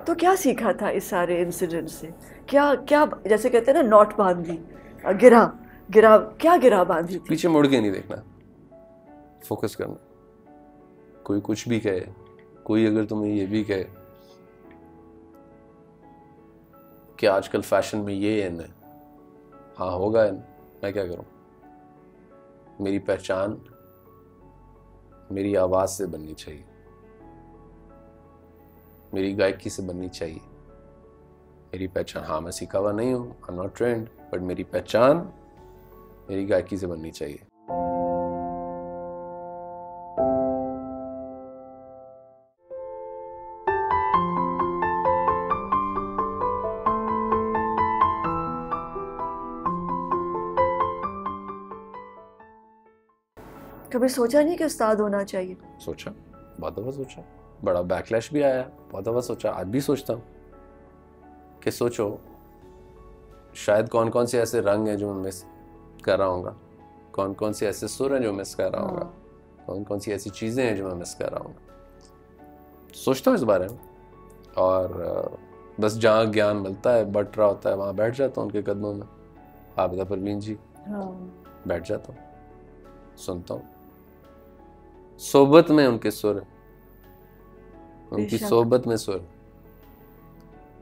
तो क्या सीखा था इस सारे इंसिडेंट से? क्या क्या, जैसे कहते हैं ना, नॉट बांध दी, गिरा गिरा, क्या गिरा बांधी थी? पीछे मुड़ के नहीं देखना, फोकस करना। कोई कुछ भी कहे, कोई अगर तुम्हें ये भी कहे कि आजकल फैशन में ये इन है, हाँ होगा इन, मैं क्या करूं? मेरी पहचान मेरी आवाज से बननी चाहिए, मेरी गायकी से बननी चाहिए। मेरी पहचान, हाँ मैं सीखा हुआ नहीं हूं, I am not trend, but मेरी पहचान मेरी गायकी से बननी चाहिए। कभी सोचा नहीं कि उस्ताद होना चाहिए? सोचा, बहुत दफा सोचा, बड़ा बैकलैश भी आया, बहुत दफा सोचा, आज भी सोचता हूँ कि सोचो शायद कौन कौन से ऐसे रंग हैं जो मैं मिस कर रहा हूँगा, कौन कौन से ऐसे सुर हैं जो मिस कर रहा हूँगा, कौन कौन सी ऐसी चीज़ें हैं जो मैं मिस कर रहा हूँगा। सोचता हूँ इस बारे में, और बस जहाँ ज्ञान मिलता है, बट रहा होता है, वहाँ बैठ जाता हूँ उनके कदमों में। आबिदा परवीन जी, बैठ जाता हूँ, सुनता हूँ। सोबत में उनके सुर, उनकी सोबत में सुर,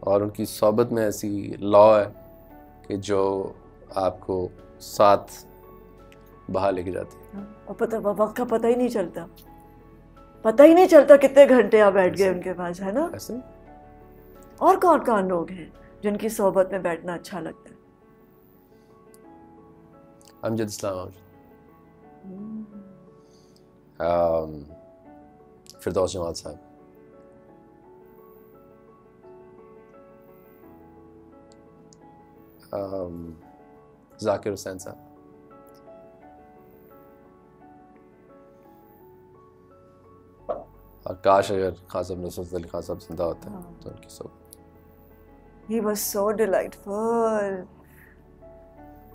और उनकी सोबत में ऐसी लौ है कि जो आपको साथ बहा लेके जाती है। और पता, वक्त का पता ही नहीं चलता, पता ही नहीं चलता कितने घंटे आप बैठ गए उनके पास, है ना? ऐसे। और कौन कौन लोग हैं जिनकी सोबत में बैठना अच्छा लगता है? अमजद इस्लाम, फिरदौस जमाल साहब, जाकिर हुसैन साहब, और काश अगर खान साहब नुसरत अली खान साहब जिंदा होते हैं तो उनकी सोबत। He was so delightful.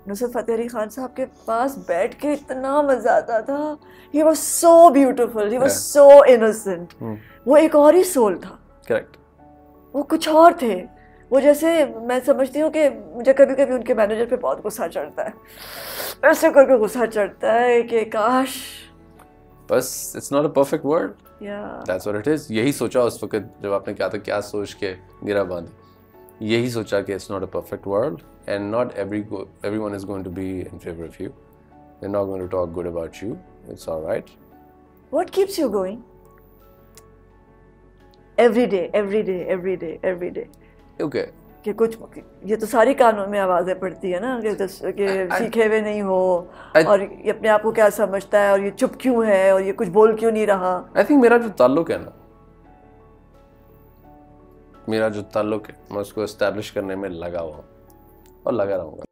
Nusrat Fateh Ali Khan साहब के पास बैठ के इतना मजा आता था। He was so beautiful, he was so innocent. वो एक और ही सोल था। करेक्ट। वो कुछ और थे। वो जैसे, मैं समझती हूँ कि मुझे कभी कभी उनके मैनेजर पे बहुत गुस्सा चढ़ता है, ऐसे करके गुस्सा चढ़ता है कि काश, बस it's not a perfect world, that's what it is. यही सोचा उस वक्त जब आपने कहा था क्या सोच के गिरा बांधी, यही सोचा कि it's not a perfect world and not everyone is going to be in favor of you, they're not going to talk good about you, it's all right. What keeps you going? Every day, every day, every day, every day. Okay. कि कुछ, ये तो सारी कानों में आवाज़ें पड़ती है ना कि सीखे हुए नहीं हो, और ये अपने आप को क्या समझता है, और ये चुप क्यों है, और ये कुछ बोल क्यों नहीं रहा। I think मेरा जो ताल्लुक है ना, मेरा जो ताल्लुक है, मैं उसको एस्टैब्लिश करने में लगा हुआ हूँ और लगा रहूँगा।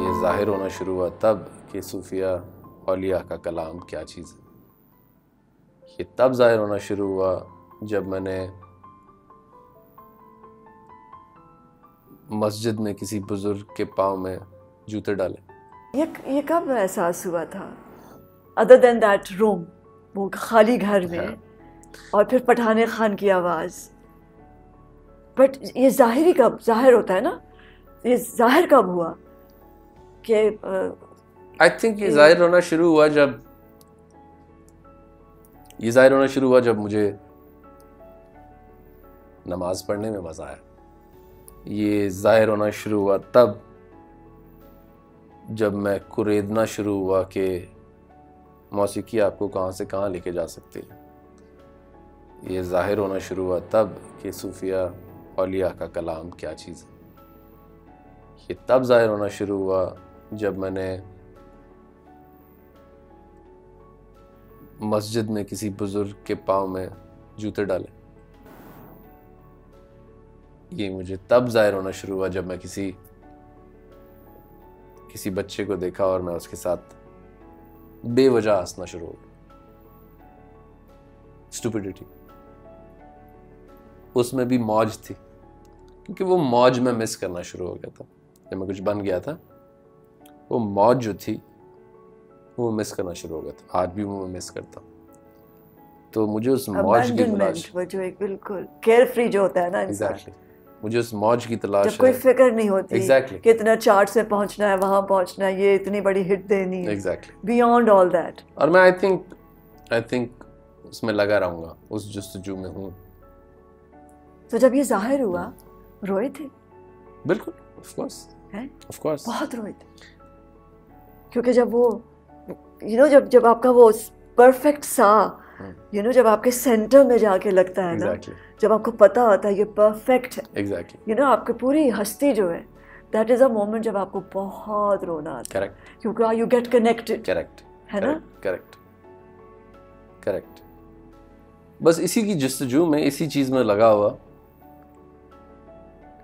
ये जाहिर होना शुरू हुआ तब कि सूफिया औलिया का कलाम क्या चीज़ है। ये तब जाहिर होना शुरू हुआ जब मैंने मस्जिद में किसी बुजुर्ग के पाँव में जूते डाले। ये कब एहसास हुआ था? अदर देन दैट रूम, वो खाली घर में, और फिर पठाने खान की आवाज़। बट ये जाहिर कब जाहिर होता है ना, ये जाहिर कब हुआ कि आई थिंक ये जाहिर होना शुरू हुआ जब मुझे नमाज पढ़ने में मजा आया। ये जाहिर होना शुरू हुआ तब जब मैं कुरेदना शुरू हुआ कि मौसीकी आपको कहाँ से कहाँ लेके जा सकती है। ये जाहिर होना शुरू हुआ तब कि सूफिया औलिया का कलाम क्या चीज़ है। ये तब जाहिर होना शुरू हुआ जब मैंने मस्जिद में किसी बुजुर्ग के पाँव में जूते डाले। ये मुझे तब जाहिर होना शुरू हुआ जब मैं किसी बच्चे को देखा और मैं उसके साथ बेवजह हंसना शुरू हो गया। स्टुपिडिटी, उसमें भी मौज थी, क्योंकि वो मौज में मिस करना शुरू हो गया था। जब मैं कुछ बन गया था, वो मौज जो थी वो मिस करना शुरू हो गया था। आज भी वो मिस करता हूँ। तो मुझे उस मौज की तलाश, Abandonment, वो जो एक बिल्कुल केयर फ्री जो होता है ना इंसान, एग्जैक्टली, मुझे उस मौज की तलाश जब कोई है। फिक्र नहीं होती Exactly. कि इतना चार्ट से पहुंचना है, वहां पहुंचना है, ये इतनी बड़ी हिट देनी है, एग्जैक्टली। Beyond all that. और मैं आई थिंक उसमें लगा रहूंगा, उस जस्तजू में हूँ। तो जब ये जाहिर हुआ, रोए थे? बिल्कुल, ऑफ कोर्स, हैं? Of course. बहुत रोए थे, क्योंकि जब वो जब आपका वो परफेक्ट सा जब आपके सेंटर में जाके लगता है ना, जब आपको पता होता है ये परफेक्ट है, एग्जैक्टली, आपकी पूरी हस्ती जो है, दैट इज अ मोमेंट जब आपको बहुत रोना आता है। करेक्ट, क्योंकि यू गेट कनेक्टेड, करेक्ट, है ना? Correct, correct. बस इसी की जस्तजू में, इसी चीज में लगा हुआ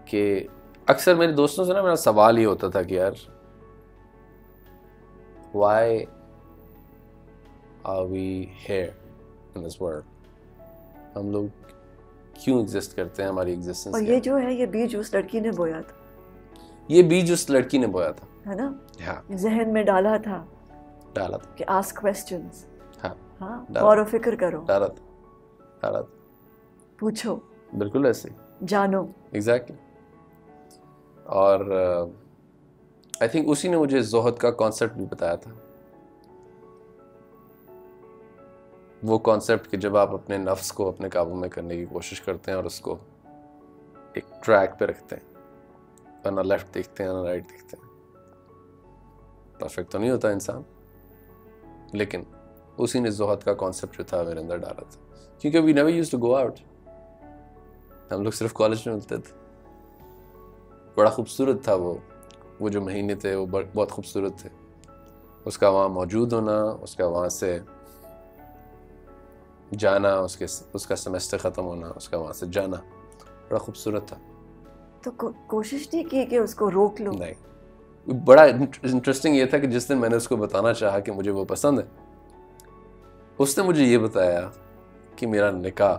कि अक्सर मेरे दोस्तों से ना मेरा सवाल ये होता था कि यार, why are we here in this world? हम लोग क्यों एग्जिस्ट करते हैं, हमारी एग्जिस्टेंस और ये जो है, ये बीज उस लड़की ने बोया था, ये बीज उस लड़की ने बोया था, है ना? हाँ, जहन में डाला था कि आस्क क्वेश्चंस, हाँ, गौर और फिक्र करो, डाला था, पूछो, बिल्कुल ऐसे, जानो। एग्जैक्टली। और आई थिंक उसी ने मुझे ज़ोहद का कॉन्सेप्ट भी बताया था। वो कॉन्सेप्ट कि जब आप अपने नफ्स को अपने काबू में करने की कोशिश करते हैं और उसको एक ट्रैक पे रखते हैं, और ना लेफ्ट देखते हैं ना राइट देखते हैं। परफेक्ट तो नहीं होता इंसान, लेकिन उसी ने ज़ोहद का कॉन्सेप्ट जो था मेरे अंदर डाला था, क्योंकि we never used to go out. हम लोग सिर्फ कॉलेज में मिलते थे। बड़ा खूबसूरत था वो जो महीने थे, वो बहुत खूबसूरत थे। उसका वहाँ मौजूद होना, उसका वहाँ से जाना, उसका सेमेस्टर ख़त्म होना, उसका वहाँ से जाना, बड़ा खूबसूरत था। तो कोशिश नहीं की कि उसको रोक लो? नहीं। बड़ा इंटरेस्टिंग ये था कि जिस दिन मैंने उसको बताना चाहा कि मुझे वो पसंद है, उसने मुझे ये बताया कि मेरा निकाह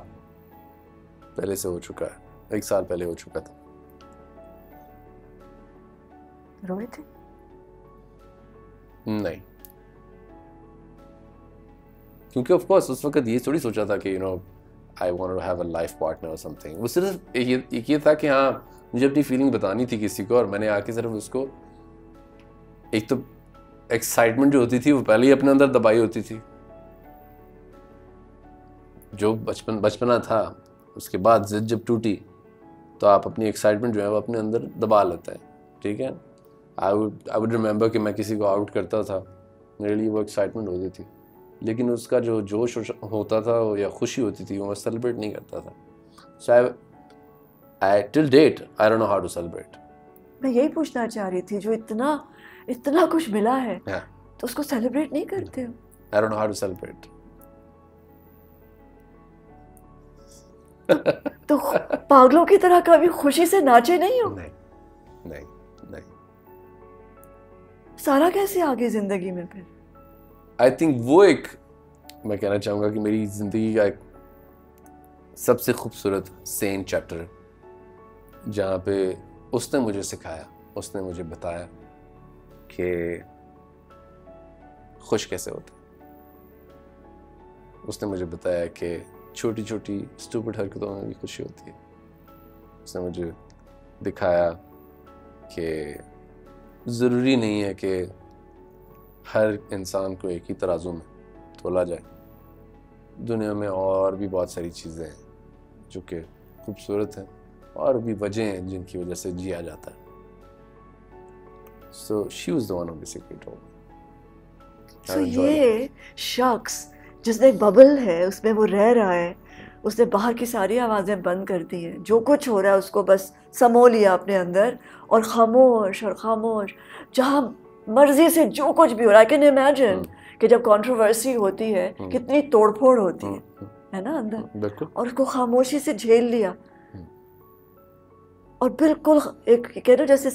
पहले से हो चुका है, 1 साल पहले हो चुका था। रोए थे? नहीं, क्योंकि ऑफ कोर्स उस वक्त ये थोड़ी सोचा था कि I want to have a life partner और समथिंग। वो सिर्फ ये था कि हाँ, मुझे अपनी फीलिंग बतानी थी किसी को, और मैंने आके सिर्फ उसको, एक तो एक्साइटमेंट जो होती थी वो पहले ही अपने अंदर दबाई होती थी, जो बचपना था। उसके बाद जिद जब टूटी तो आप अपनी एक्साइटमेंट जो है वो अपने अंदर दबा लेते हैं, ठीक है। आई वुड रिमेंबर कि मैं किसी को आउट करता था, मेरे लिए वो एक्साइटमेंट होती थी, लेकिन उसका जो जोश होता था या खुशी होती थी वो मैं सेलिब्रेट नहीं करता था। So I till date I don't know how to celebrate. मैं यही पूछना चाह रही थी, जो इतना कुछ मिला है, तो उसको सेलिब्रेट नहीं करते हो? I don't know how to celebrate. तो पागलों की तरह कभी खुशी से नाचे नहीं हो? नहीं, नहीं, नहीं। सारा कैसे आ गई जिंदगी में फिर? आई थिंक वो एक, मैं कहना चाहूँगा कि मेरी ज़िंदगी का एक सबसे खूबसूरत सेन चैप्टर, जहाँ पे उसने मुझे सिखाया, उसने मुझे बताया कि खुश कैसे होते। उसने मुझे बताया कि छोटी छोटी स्टूपिड हरकतों में भी खुशी होती है। उसने मुझे दिखाया कि ज़रूरी नहीं है कि हर इंसान को एक ही तराजू में तोला जाए। दुनिया में और भी बहुत सारी चीज़ें हैं जो कि खूबसूरत हैं, और भी वजह हैं जिनकी वजह से जिया जाता है। So she was the one who basically told me. So ये शख्स जिसने बबल है उसमें वो रह रहा है, उसने बाहर की सारी आवाज़ें बंद कर दी हैं, जो कुछ हो रहा है उसको बस समो लिया अपने अंदर, और खामोश, जहाँ मर्जी से जो कुछ भी हो रहा है। आई कैन इमेजिन कि जब कंट्रोवर्सी होती है कितनी तोड़फोड़ होती है ना अंदर, और उसको खामोशी से झेल लिया, और बिल्कुल एक कह रहे जैसे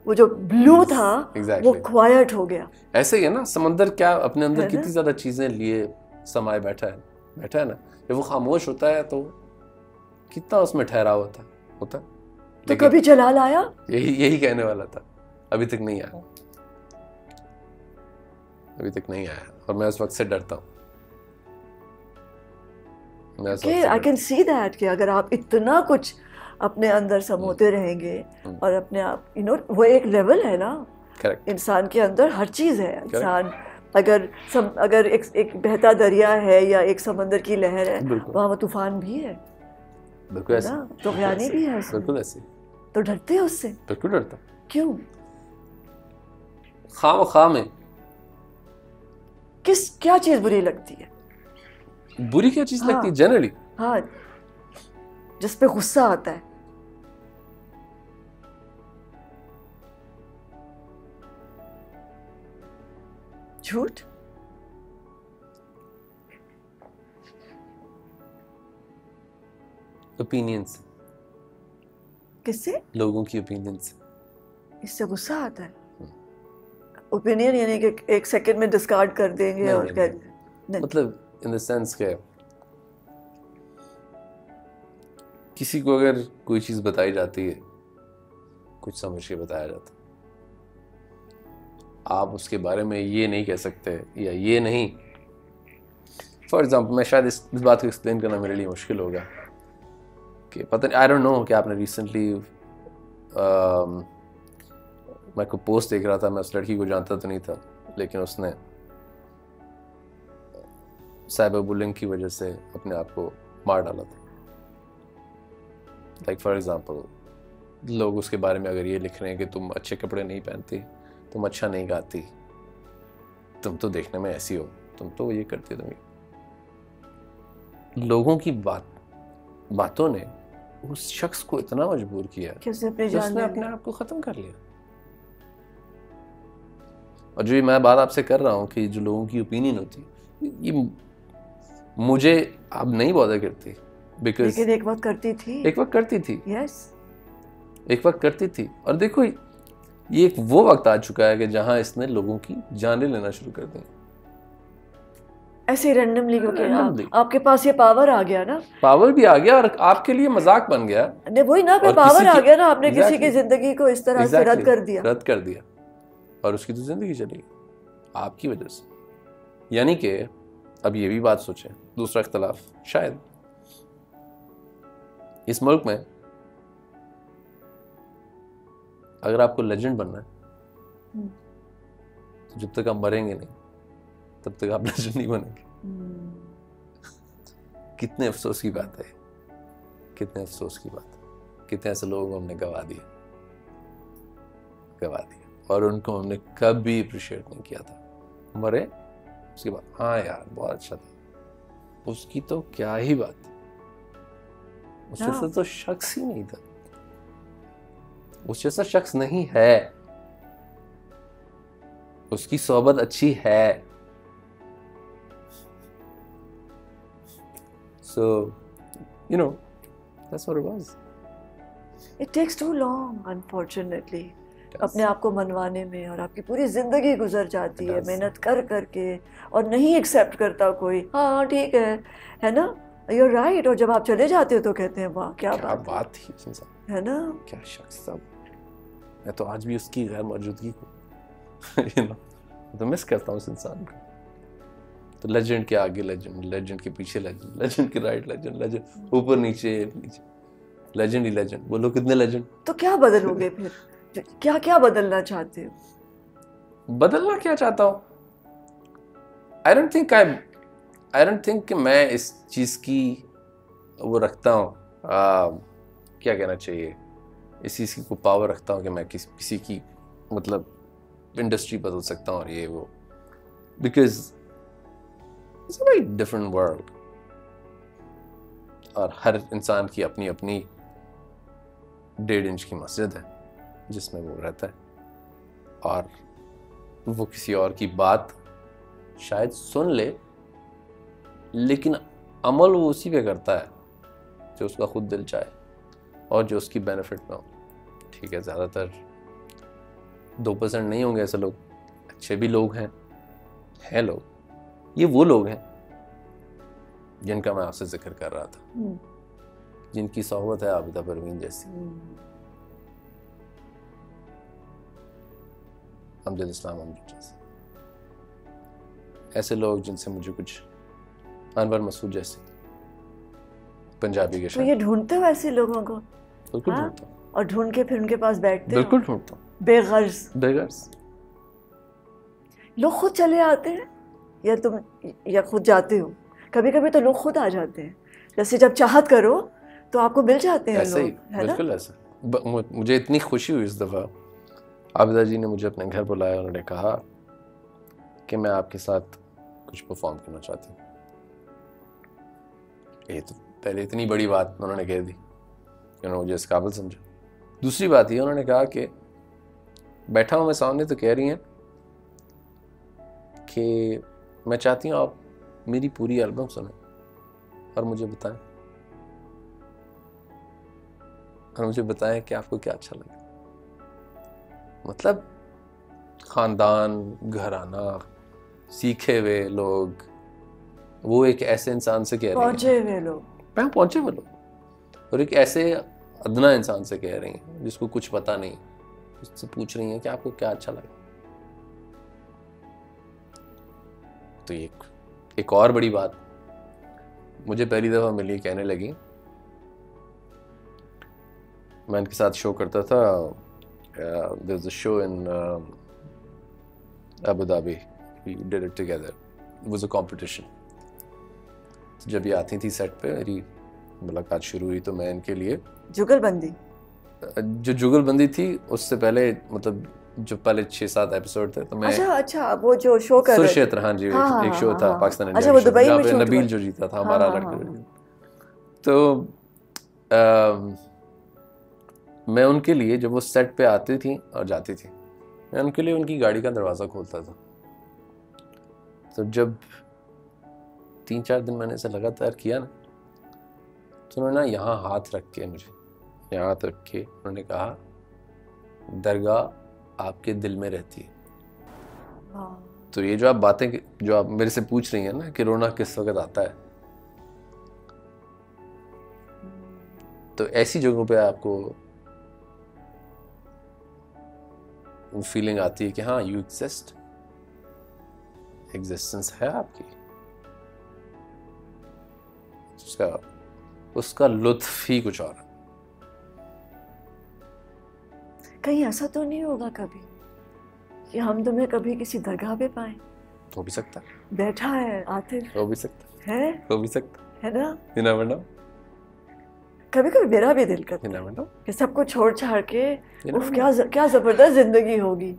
वो जो ब्लू था वो क्वाइट हो गया। ऐसे ही है ना, समंदर क्या अपने अंदर कितनी ज्यादा चीजें लिए समाये बैठा है ना। जब वो खामोश होता है तो कितना उसमें ठहराव होता है। तो कभी जलाल आया? यही कहने वाला था। अभी तक नहीं आया, और मैं उस वक्त से डरता हूँ। मैं कि आई कैन सी दैट कि अगर आप इतना कुछ अपने अंदर समोते रहेंगे और अपने आप वो एक लेवल है ना करेक्ट इंसान के अंदर हर चीज़ है इंसान अगर एक बहता दरिया है या एक समंदर की लहर है वहाँ वो तूफान भी है बिल्कुल ऐसे ना तुगयानी भी है उसमें बिल्कुल ऐसे तो डरते हैं उससे बिल्कुल डरता क्यों खाम में क्या चीज़ बुरी लगती है बुरी क्या चीज़ लगती है जनरली हाँ जिस पे गुस्सा आता है झूठ ओपिनियंस किससे लोगों की ओपिनियंस इससे गुस्सा आता है ओपिनियन यानी कि एक सेकंड में डिस्कार्ड कर देंगे नहीं, और नहीं। मतलब इन द सेंस के किसी को अगर कोई चीज़ बताई जाती है कुछ समझ के बताया जाता है आप उसके बारे में ये नहीं कह सकते या ये नहीं फॉर एग्जाम्पल मैं शायद इस बात को एक्सप्लेन करना मेरे लिए मुश्किल होगा कि पता नहीं आई डोंट नो कि आपने रिसेंटली मैं कोई पोस्ट देख रहा था मैं उस लड़की को जानता तो नहीं था लेकिन उसने साइबर बुलिंग की वजह से अपने आप को मार डाला था लाइक फॉर एग्जांपल लोग उसके बारे में अगर ये लिख रहे हैं कि तुम अच्छे कपड़े नहीं पहनती तुम अच्छा नहीं गाती तुम तो देखने में ऐसी हो तुम तो ये करती हो तुम लोगों की बातों ने उस शख्स को इतना मजबूर किया कि उसने अपने आप को खत्म कर लिया और जो मैं बात आपसे कर रहा हूँ कि जो लोगों की ओपिनियन होती ये मुझे अब नहीं बॉदर करती बिकॉज लेकिन एक वक्त करती थी यस एक वक्त करती थी और देखो ये एक वो वक्त आ चुका है कि जहां इसने लोगों की जानें लेना शुरू कर दी ऐसे रैंडमली क्योंकि आपके पास ये पावर आ गया ना पावर भी आ गया और आपके लिए मजाक बन गया नहीं वही ना पावर आ गया ना आपने किसी की जिंदगी को इस तरह से रद्द कर दिया और उसकी तो जिंदगी चली आपकी वजह से यानी कि अब ये भी बात सोचें दूसरा इख्तलाफ शायद इस मुल्क में अगर आपको लेजेंड बनना है तो जब तक आप मरेंगे नहीं तब तक आप लेजेंड नहीं बनेंगे कितने अफसोस की बात है कितने अफसोस की बात है कितने ऐसे लोगों को हमने गवा दिया और उनको हमने कभी अप्रिशिएट नहीं किया था मरे उसके बाद हाँ यार बहुत अच्छा था उसकी तो क्या ही बात उस जैसा तो शख्स ही नहीं था उस जैसा शख्स नहीं है उसकी सोहबत अच्छी है so you know that's what it was it takes too long unfortunately अपने आप को मनवाने में और आपकी पूरी जिंदगी गुजर जाती है मेहनत कर करके और नहीं एक्सेप्ट करता कोई हाँ ठीक है ना you're right और जब आप चले जाते हो तो कहते हैं वाह क्या बात थी है ना क्या शख्स था मैं तो आज भी उसकी गैर मौजूदगी को तो मिस करता हूँ उस इंसान को तो लेजेंड के आगे लेजेंड के पीछे लेजेंड के राइट लेजेंड ऊपर नीचे लेजेंड ही लेजेंड बोलो कितने लेजेंड तो क्या बदलोगे फिर क्या बदलना चाहते हो बदलना क्या चाहता हूँ आई डोंट थिंक कि मैं इस चीज की वो रखता हूँ क्या कहना चाहिए इस चीज की को पावर रखता हूँ कि मैं किसी की मतलब इंडस्ट्री बदल सकता हूँ और ये वो because it's a very different world और हर इंसान की अपनी अपनी 1.5 इंच की मस्जिद है जिसमें वो रहता है और वो किसी और की बात शायद सुन ले लेकिन अमल वो उसी पे करता है जो उसका खुद दिल चाहे और जो उसकी बेनिफिट में हो ठीक है ज़्यादातर 2% नहीं होंगे ऐसे लोग अच्छे भी लोग हैं लोग ये वो लोग हैं जिनका मैं आपसे जिक्र कर रहा था जिनकी सोहबत है आबिदा परवीन जैसी अमजद इस्लाम अमजद जैसे ऐसे लोग जिनसे मुझे कुछ अनवर मसूद जैसे पंजाबी के तो शायर। ये ढूंढते हो ऐसे लोगों को? बिल्कुल हाँ? ढूंढता हूँ, और ढूंढ के फिर उनके पास बैठते हो? बिल्कुल ढूंढता हूँ। बेगर्ज बेगर्स लोग खुद चले आते हैं या तुम या खुद जाते हो? कभी कभी तो लोग खुद आ जाते हैं, जैसे जब चाहत करो तो आपको मिल जाते हैं ऐसे ही, लोग, है ना? बिल्कुल ऐसा। मुझे इतनी खुशी हुई इस दफ़ा, आबिदा जी ने मुझे अपने घर बुलाया, उन्होंने कहा कि मैं आपके साथ कुछ परफॉर्म करना चाहती हूँ। ये तो पहले इतनी बड़ी बात उन्होंने कह दी कि उन्होंने मुझे इस काबिल समझा। दूसरी बात ये, उन्होंने कहा कि बैठा हूँ मैं सामने, तो कह रही हैं कि मैं चाहती हूँ आप मेरी पूरी एल्बम सुने और मुझे बताएं कि आपको क्या अच्छा लगे। मतलब खानदान, घराना, सीखे हुए लोग, वो एक ऐसे इंसान से कह रही हैं, पहुंचे हुए लोग, पहुंचे हुए लोग, और एक ऐसे अदना इंसान से कह रही हैं जिसको कुछ पता नहीं, उससे पूछ रही हैं कि आपको क्या अच्छा लगे। तो एक और बड़ी बात मुझे पहली दफा मिली, कहने लगी, मैं इनके साथ शो करता था, there was a show in Abu Dhabi, we did it together, it was a competition. जब ये आती थी सेट पे, मेरी मुलाकात शुरू हुई, तो मैं इनके लिए जुगलबंदी, जो जुगलबंदी थी उससे पहले, मतलब जो पहले 6-7 एपिसोड थे, तो मैं अच्छा वो जो शो कर रहे थे, सुरक्षेत्र, हाँ जी, हाँ, एक हाँ, शो हाँ, था हाँ, पाकिस्तान अच्छा इंडिया वो का शो, दुबई जहाँ में पे शूट नबील हुआ। जो जीता था, हाँ, हमारा हाँ, लड़का हाँ, जो हाँ। जीता। तो मैं उनके लिए, जब वो सेट पे आती थी और जाती थी, मैं उनके लिए उनकी गाड़ी का दरवाज़ा खोलता था। तो जब 3-4 दिन मैंने इसे लगातार किया ना, तो उन्होंने ना यहाँ हाथ रख के, मुझे यहाँ हाथ रख के उन्होंने कहा, दरगाह आपके दिल में रहती है। तो ये जो आप बातें, जो आप मेरे से पूछ रही हैं ना कि रोना किस वक्त आता है, तो ऐसी जगहों पे आपको फीलिंग आती है कि हाँ, यू एग्जिस्ट, एग्जिस्टेंस है आपकी। उसका लुत्फ ही कुछ और है। कहीं ऐसा तो नहीं होगा कभी कि हम तुम्हें कभी किसी दरगाह पे पाए? हो भी सकता है, बैठा है आतिफ, हो भी सकता है हो भी सकता है ना? You never know, कभी कभी मेरा भी दिल करता you है never know, कि सबको छोड़ छाड़ के you उफ, never क्या जबरदस्त जिंदगी होगी,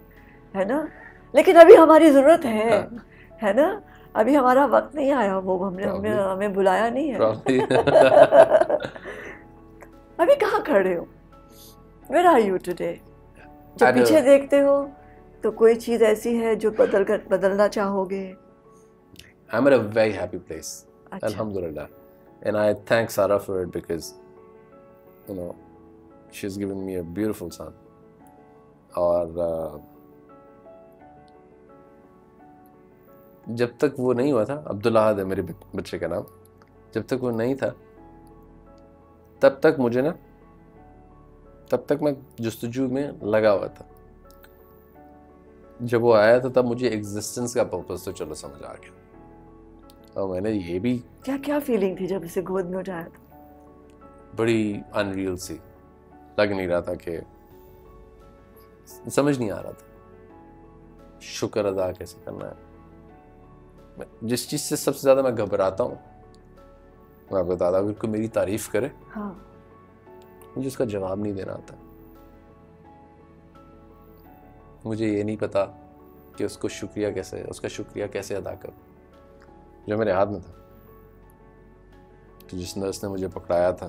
है ना? लेकिन अभी हमारी जरूरत हाँ। है ना? अभी हमारा वक्त नहीं आया, वो Probably. हमें बुलाया नहीं है। Probably. अभी कहाँ खड़े हो? Where are you today? जब At a- पीछे देखते हो तो कोई चीज ऐसी है जो बदलना चाहोगे? I'm at a very happy place, अच्छा। alhamdulillah, and I thank Sarah for it because, you know, she's given me a beautiful son. और जब तक वो नहीं हुआ था, अब्दुल्ला है मेरे बच्चे का नाम, जब तक वो नहीं था, तब तक मैं जुस्तजू में लगा हुआ था। जब वो आया था, तब मुझे एग्जिस्टेंस का पर्पस तो चलो समझ आ गया, और मैंने ये भी, क्या फीलिंग थी जब इसे गोद में उठाया था? बड़ी अनरियल सी, लग नहीं रहा था, कि समझ नहीं आ रहा था शुक्र अदा कैसे करना है। जिस चीज से सबसे ज्यादा मैं घबराता हूँ, मैं आपको बताता हूँ, कोई मेरी तारीफ करे, हाँ। मुझे उसका जवाब नहीं देना आता। मुझे ये नहीं पता कि उसका शुक्रिया कैसे अदा करूं, जो मेरे हाथ में था। तो जिस नर्स ने मुझे पकड़ाया था,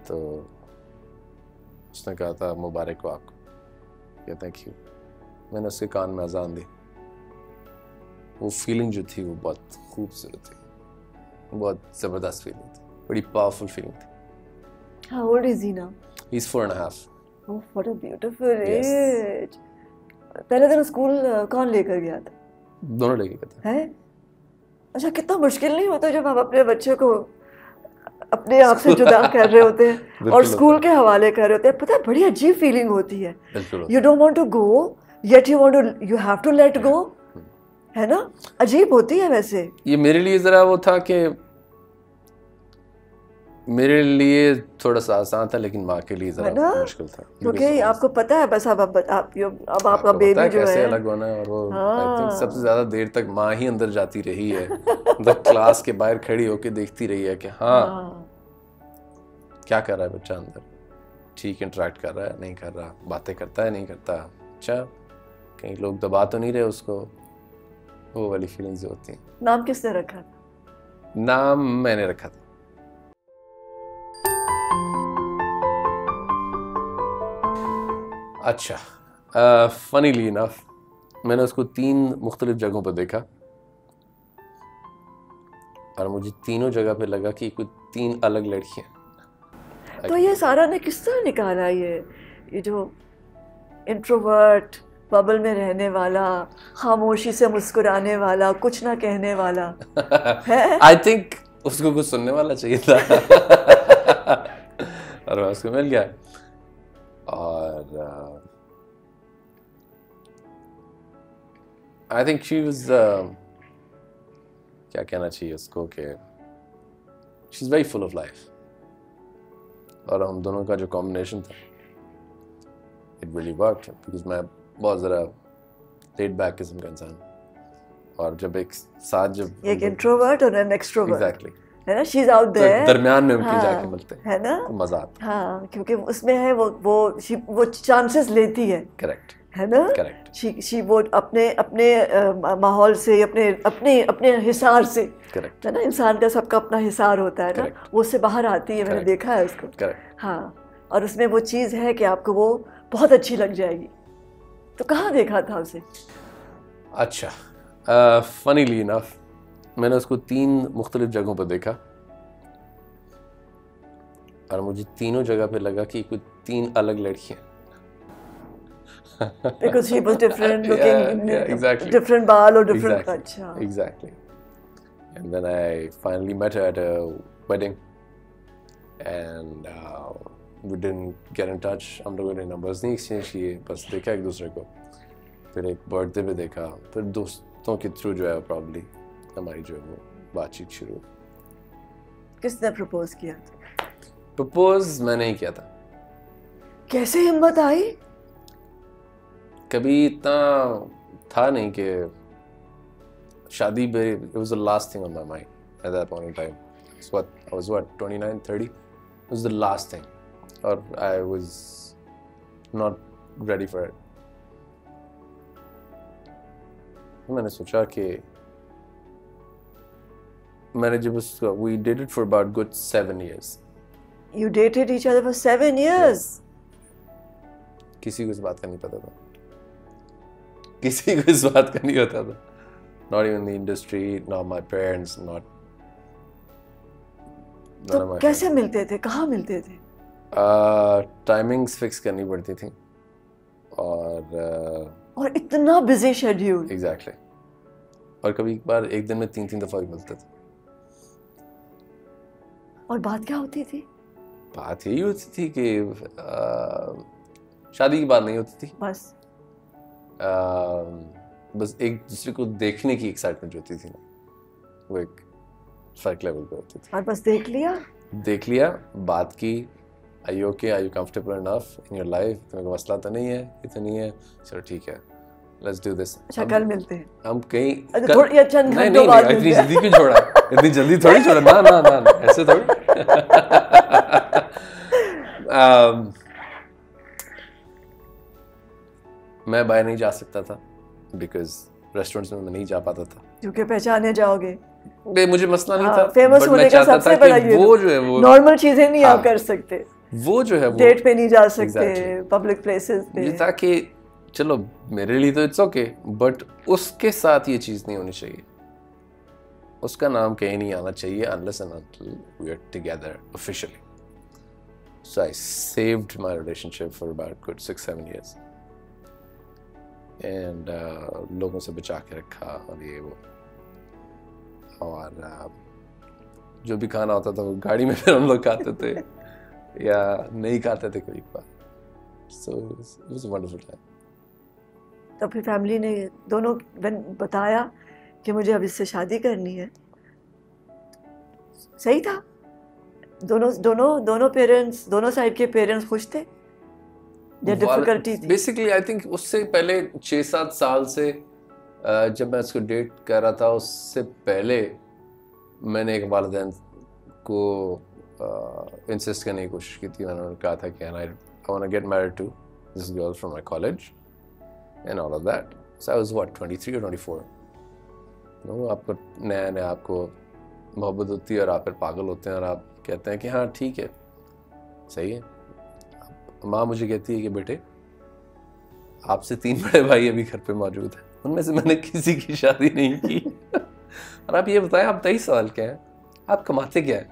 तो उसने कहा था, मुबारक हो आपको, कहते हैं कि मैंने उसके कान में अजान दी। वो फीलिंग जो थी, वो बहुत खूबसूरत थी, बहुत ज़बरदस्त फीलिंग थी, बड़ी पावरफुल फीलिंग थी। How old is he now? He's 4.5. Oh, what a beautiful Yes. age. पहले दिन स्कूल कौन लेकर गया था? दोनों लेके गए थे। है? अच्छा, कितना मुश्किल नहीं होता जब आप अपने बच्चे को अपने आप से जुदा कर रहे होते हैं और स्कूल के हवाले कर रहे होते हैं? पता है, बड़ी अजीब फीलिंग होती है। You don't want to go, yet you have to let go, है ना? अजीब होती है वैसे। ये मेरे लिए जरा वो था कि मेरे लिए थोड़ा सा आसान था, लेकिन माँ के लिए है ज़रा ना? मुश्किल था, क्योंकि आपको पता है बस अब आपका आपको पता बेबी है जो कैसे है। अलग होना है, और वो आई थिंक सबसे हाँ ज़्यादा देर तक माँ ही अंदर जाती रही है, मतलब क्लास के बाहर खड़ी होके देखती रही है कि हाँ हाँ क्या कर रहा है बच्चा अंदर, ठीक इंटरेक्ट कर रहा है नहीं कर रहा, बातें करता है नहीं करता, अच्छा कहीं लोग दबा तो नहीं रहे उसको, वो वाली फीलिंग्स जो होती हैं। नाम किसने रखा था? नाम मैंने रखा था। अच्छा, फनीली इनफ मैंने उसको 3 मुख्तलिफ जगहों पर देखा, और मुझे तीनों जगह पे लगा कि कुछ 3 अलग लड़कियां। तो ये सारा ने किस तरह निकाला ये जो इंट्रोवर्ट, बबल में रहने वाला, खामोशी से मुस्कुराने वाला, कुछ ना कहने वाला है? आई थिंक उसको कुछ सुनने वाला चाहिए था और मैं उसको मिल गया, और आई थिंक शी वाज, क्या कहना चाहिए उसको, कि she is very full of life, और हम दोनों का जो कॉम्बिनेशन था इट रियली वर्कड, बिकॉज मैं बहुत ज़रा लेड बैक किस्म का इंसान, और जब एक साथ जब एक इंट्रोवर्ट और एन एक्सट्रोवर्ट, एग्जैक्टली है ना, शी इज आउट देयर, दरमियान में उनके हाँ, जाके मिलते हैं, है ना, तो मजा आता है। हाँ, क्योंकि उसमें है वो चांसेस लेती है करेक्ट ना, करेक्ट शी वो अपने अपने माहौल से, अपने अपने अपने हिसार से, करेक्ट है ना, इंसान का सबका अपना हिसार होता है ना, Correct. वो उससे बाहर आती है, मैंने Correct. देखा है उसको। करेक्ट। हाँ, और उसमें वो चीज़ है कि आपको वो बहुत अच्छी लग जाएगी। तो कहाँ देखा था उसे? अच्छा, फनीली इनफ मैंने उसको 3 मुख्तलिफ जगहों पर देखा, और मुझे तीनों जगह पे लगा कि कुछ 3 अलग लड़कियां। Because she was different looking, yeah, exactly. different बाल और different, Exactly. अच्छा, Exactly. And then I finally met her at a wedding, and we didn't get in touch. हम लोगों ने नंबर्स नहीं एक्सचेंज किए, बस देखा एक दूसरे को, फिर एक बर्थडे पे देखा, फिर दोस्तों के थ्रू जो है प्रॉब्ली हमारी जो है वो बातचीत शुरू। किसने प्रपोज किया था? प्रपोज मैंने ही किया था। कैसे हिम्मत आई? कभी इतना था नहीं कि शादी पे, it was the last thing on my mind at that point in time. So I was 29, 30? It was the last thing. Or I was not ready for it. मैंने सोचा कि मैंने जब उसको, we dated for about good 7 years. You dated each other for 7 years? किसी को इस बात का नहीं पता था, किसी को इस बात का नहीं पता था, not even the industry, not my parents, not none of my कैसे friends. मिलते थे, कहाँ मिलते थे? टाइमिंग्स फिक्स करनी पड़ती थी, और इतना बिजी शेड्यूल। एग्जैक्टली, और कभी एक बार एक दिन में 3 दफा भी मिलते थे। और बात क्या होती थी? बात यही होती थी कि शादी की बात नहीं होती थी, बस एक दूसरे को देखने की एक्साइटमेंट होती थी ना, वो एक फर्क लेवल पे होती थी। और बस देख लिया, बात की, I you okay, I you comfortable enough in your life, तुम्हें मसला तो नहीं है, इतनी है, चलो ठीक है, लेट्स डू दिस। अच्छा, कल मिलते हैं हम कहीं थोड़ी चंद घंटों बाद इतनी जल्दी क्यों छोड़ा, इतनी जल्दी थोड़ी छोड़ा, ना ऐसे थोड़ी। मैं बाहर नहीं जा सकता था, बिकॉज रेस्टोरेंट्स में मैं नहीं जा पाता था, क्योंकि पहचाने जाओगे। मुझे मसला नहीं था, फेमस होने का सबसे बड़ा ये वो जो है वो नॉर्मल चीजें नहीं आप कर सकते, वो जो है वो डेट पे नहीं जा सकते, पब्लिक प्लेसेस पे, ताकि चलो मेरे लिए तो इट्स ओके, बट उसके साथ ये चीज़ नहीं होनी चाहिए, उसका नाम कहीं नहीं आना चाहिए unless and until we are together officially. So I saved my relationship for about good 6-7 years, and लोगों से बचा के रखा, और ये वो, और जो भी खाना होता था वो गाड़ी में फिर हम लोग खाते थे या नहीं खाते थे कोई बार। So it was a wonderful time. तो फिर फैमिली ने दोनों बताया कि मुझे अब इससे शादी करनी है, सही था? दोनों पेरेंट्स, दोनों साइड के पेरेंट्स खुश थे? डिफिकल्टी थी? बेसिकली आई थिंक उससे पहले 6-7 साल से जब मैं उसको डेट कर रहा था, उससे पहले मैंने एक वालिदैन को इंसिस्ट करने की कोशिश की थी। मैंने कहा था कि I want to get married to this girl from my college and all of that. So I was what 23 or 24। No, आपको नया नया आपको मोहब्बत होती है और आप फिर पागल होते हैं और आप कहते हैं कि हाँ ठीक है, सही है। माँ मुझे कहती है कि बेटे, आपसे 3 बड़े भाई अभी घर पे मौजूद हैं, उनमें से मैंने किसी की शादी नहीं की। और आप ये बताएं, आप 23 साल के हैं, आप कमाते क्या हैं,